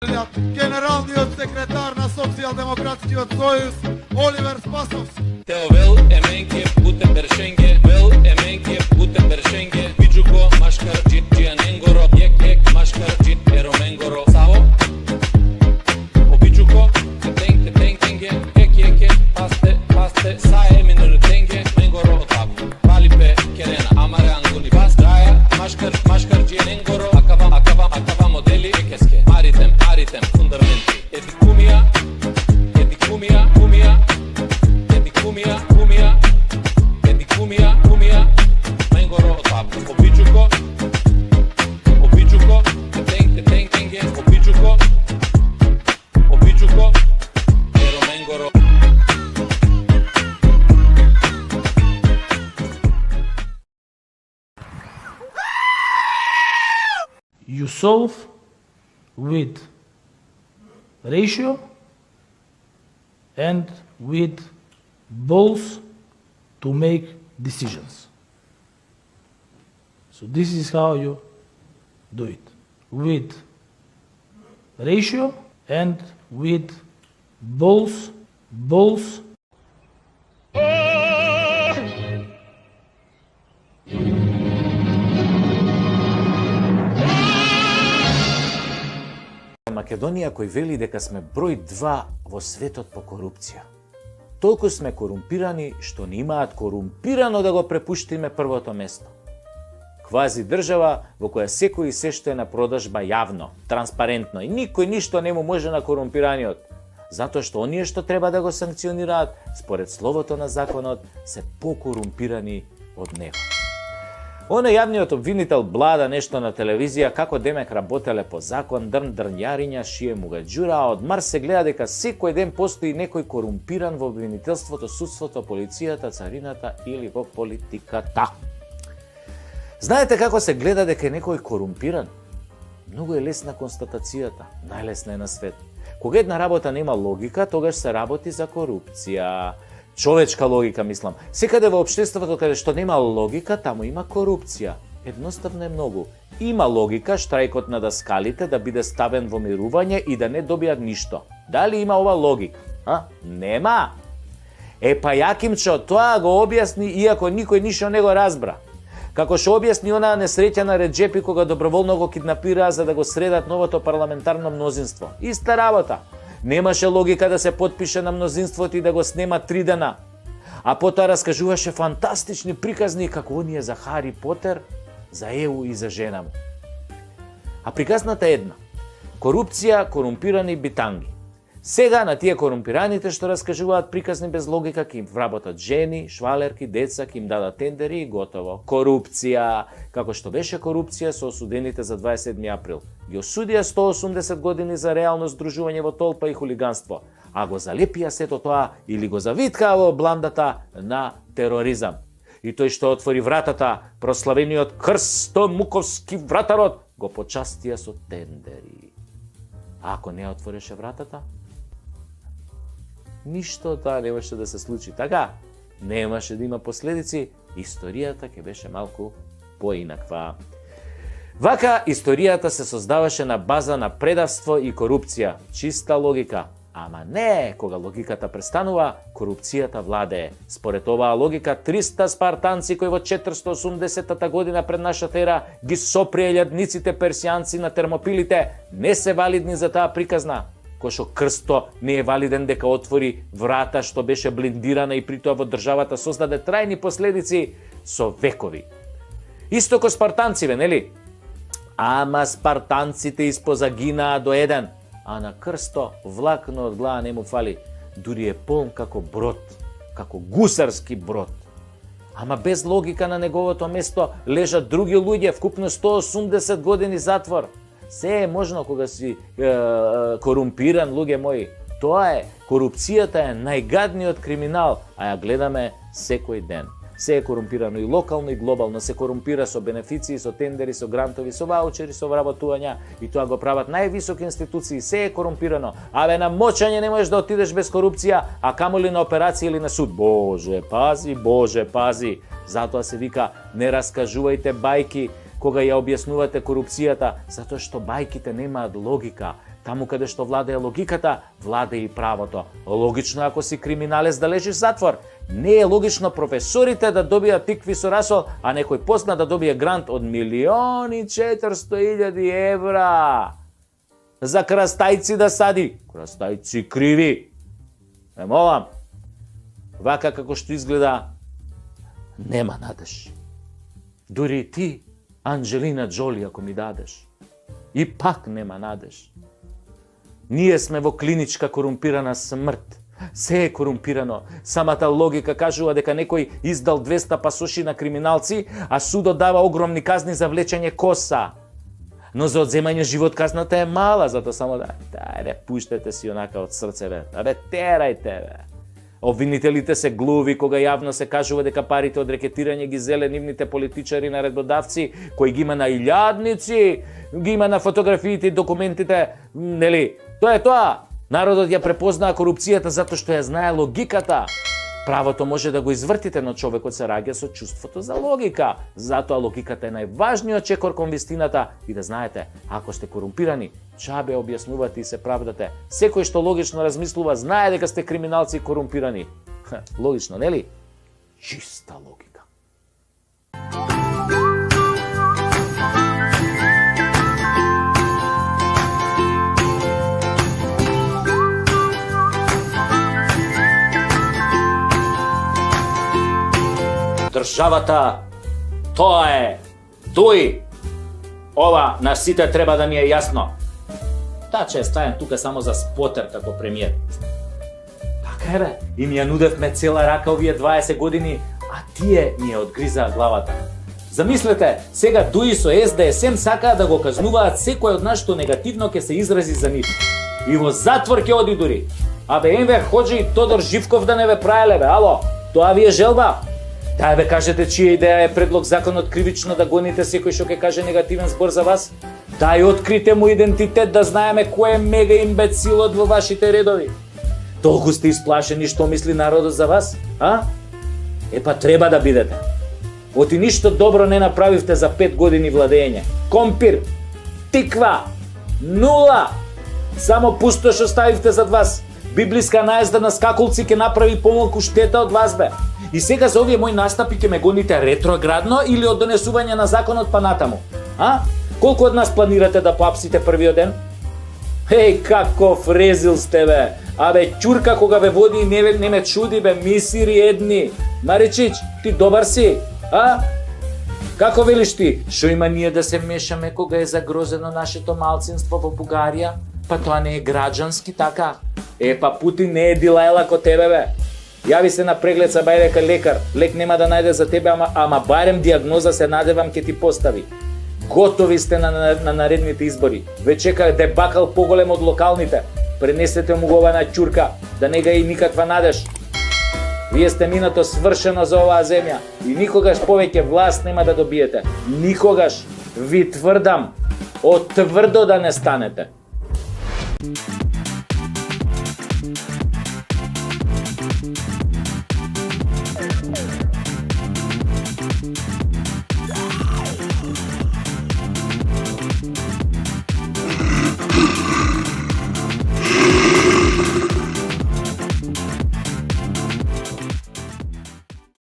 Генералниот секретар на Социјалдемократскиот сојуз Оливер Спасовски. Тео вел еменке путем бершенге, вел еменке путем бершенге, Биджуко машкар джианенгоро, ек машкар джи ероменгоро, сао Обиджуко тенге, ек пасте сае минур тенге, менгоро тап, палипе керена, амаре ангуни бас, гаја машкар джианенгоро, акава модели екеске, аритем фундаменти, едикумија, менгоро тап, обиджуко, тенге, обиджуко, еро менгоро. You solve with ratio and with balls to make decisions. So this is how you do it. With ratio and with balls. Македонија кој вели дека сме број 2 во светот по корупција. Толку сме корумпирани што не имаат корумпирано да го препуштиме првото место. Квази држава во која секој и се што е на продажба јавно, транспарентно и никој ништо не му може на корумпираниот, затоа што оние што треба да го санкционираат според словото на законот се покорумпирани од него. Оно јавниот обвинител блада нешто на телевизија како демек работеле по закон, дрнјариња, шие мугаџура, а од Марс се гледа дека секој ден постои некој корумпиран во обвинителството, судството, полицијата, царината или во политиката. Знаете како се гледа дека е некој корумпиран? Многу е лесна констатацијата, најлесна е на свет. Кога една работа нема логика, тогаш се работи за корупција. Човечка логика, мислам. Секаде во општеството каде што нема логика, таму има корупција. Едноставно е многу. Има логика штрајкот на даскалите да биде ставен во мирување и да не добијат ништо. Дали има ова логика? Нема. Па Јакимчо тоа го објасни иако никој ништо не го разбра. Како што објасни онаа несреќена Реджепи кога доброволно го киднапираа за да го средат новото парламентарно мнозинство. Иста работа. Немаше логика да се потпише на мнозинството и да го снема 3 дена. А потоа раскажуваше фантастични приказни како оние за Хари Потер, за ЕУ и за жена му. А приказната е една. Корупција, корумпирани битанги. Сега на тие корумпираните што раскажуваат приказни без логика ќе им вработат жени, швалерки, деца, ќе им дадат тендери и готово. Корупција, како што беше корупција со осудените за 27 април. Ги осудија 180 години за реално здружување во толпа и хулиганство, а го залепија сето тоа или го завиткаа во бландата на тероризам. И тој што отвори вратата, прославениот Крсто Муковски вратарот, го почастија со тендери. А ако не отвореше вратата, ништо тоа немаше да се случи. Така, немаше да има последици, историјата ќе беше малку поинаква. Вака, историјата се создаваше на база на предавство и корупција. Чиста логика. Ама не, кога логиката престанува, корупцијата владее. Според оваа логика, 300 спартанци кои во 480 година пред нашата ера ги соприја лјадниците персијанци на Термопилите, не се валидни за таа приказна. Кој што Крсто не е валиден дека отвори врата што беше блиндирана и при тоа во државата создаде трајни последици со векови. Исто ко спартанциве, нели? Ама спартанците испозагинаа до еден, а на Крсто влакно од глава не му фали. Дури е полн како брод, како гусарски брод. Ама без логика на неговото место лежат други луѓе, вкупно 180 години затвор. Се е можно кога си корумпиран, луѓе мои. Тоа е, корупцијата е најгадниот криминал, а ја гледаме секој ден. Се е корумпирано и локално и глобално, се корумпира со бенефиции, со тендери, со грантови, со ваучери, со вработувања и тоа го прават највисоки институции, се е корумпирано. Абе на мочање не можеш да отидеш без корупција, а камоли на операција или на суд. Боже, пази. Затоа се вика не раскажувајте бајки кога ја објаснувате корупцијата, затоа што бајките немаат логика. Таму каде што владее логиката, владее и правото. Логично ако си криминалец да лежиш затвор. Не е логично професорите да добијат тикви со расол, а некој позна да добие грант од 1.400.000 евра. За крастајци да сади. Крастајци криви. Ме молам. Вака како што изгледа, нема надеж. Дури и ти, Анджелина Джоли, ако ми дадеш. И пак нема надеж. Ние сме во клиничка корумпирана смрт. Се е корумпирано. Самата логика кажува дека некој издал 200 пасоши на криминалци, а судот дава огромни казни за влечење коса. Но за одземање живот казната е мала, затоа само пуштете си онака од срце, бе. Терајте, бе. Обвинителите се глуви кога јавно се кажува дека парите од рекетирање ги зеле нивните политичари наредбодавци, кои ги има на илјадници, ги има на фотографиите и документите, нели? Тоа е тоа. Народот ја препознаа корупцијата затоа што ја знае логиката. Правото може да го извртите, но човекот се раѓа со чувството за логика. Затоа логиката е најважниот чекор кон вистината. И да знаете, ако сте корумпирани, чабе објаснувате и се правдате. Секој што логично размислува знае дека сте криминалци и корумпирани. Логично, нели? Чиста логика. Државата, тоа е, тој, ова на сите треба да ми е јасно. Таче е ставен тука само за спотер како премиер. Така е, бе, и ми ја нудевме цела рака овие 20 години, а тие ми ја одгризаа главата. Замислете, сега Дуи со СДСМ сакаа да го казнуваат секој од нас што негативно ќе се изрази за нив. И во затвор ќе оди дури. Абе, Енвер Ходжи и Тодор Живков да не ве праеле, бе, ало, тоа ви е желба? Дај бе, кажете чија идеја е предлог законот кривично да гоните секој што ќе каже негативен збор за вас? Дај открите му идентитет да знаеме кој е мега имбецилот во вашите редови. Толку сте исплашени што мисли народот за вас, а? Епа треба да бидете. Оти ништо добро не направивте за 5 години владење. Компир, тиква, нула. Само пустош оставивте зад вас. Библиска наезда на скакулци ќе направи помалку штета од вас, бе. И сега за овие мои настапи ќе ме гоните ретроградно или од донесување на законот па натаму? А? Колку од нас планирате да поапсите првиот ден? Еј, каков резил сте, бе! Абе, ќурка кога ве води не ме чуди, бе, мисири едни. Маричич, ти добар си? А? Како велиш ти? Шо има ние да се мешаме кога е загрозено нашето малцинство во Бугарија? Па тоа не е граѓански, така? Па Путин не е Дилајла ко тебе, бе. Јави се на преглед са бај дека лекар. Лек нема да најде за тебе, ама барем диагноза се надевам ке ти постави. Готови сте на наредните избори. Ве чека дебакал поголем од локалните. Пренесете му го на ќурка, да не га и никаква надеж. Вие сте минато свршено за оваа земја и никогаш повеќе власт нема да добиете. Никогаш. Ви тврдам, од тврдо да не станете.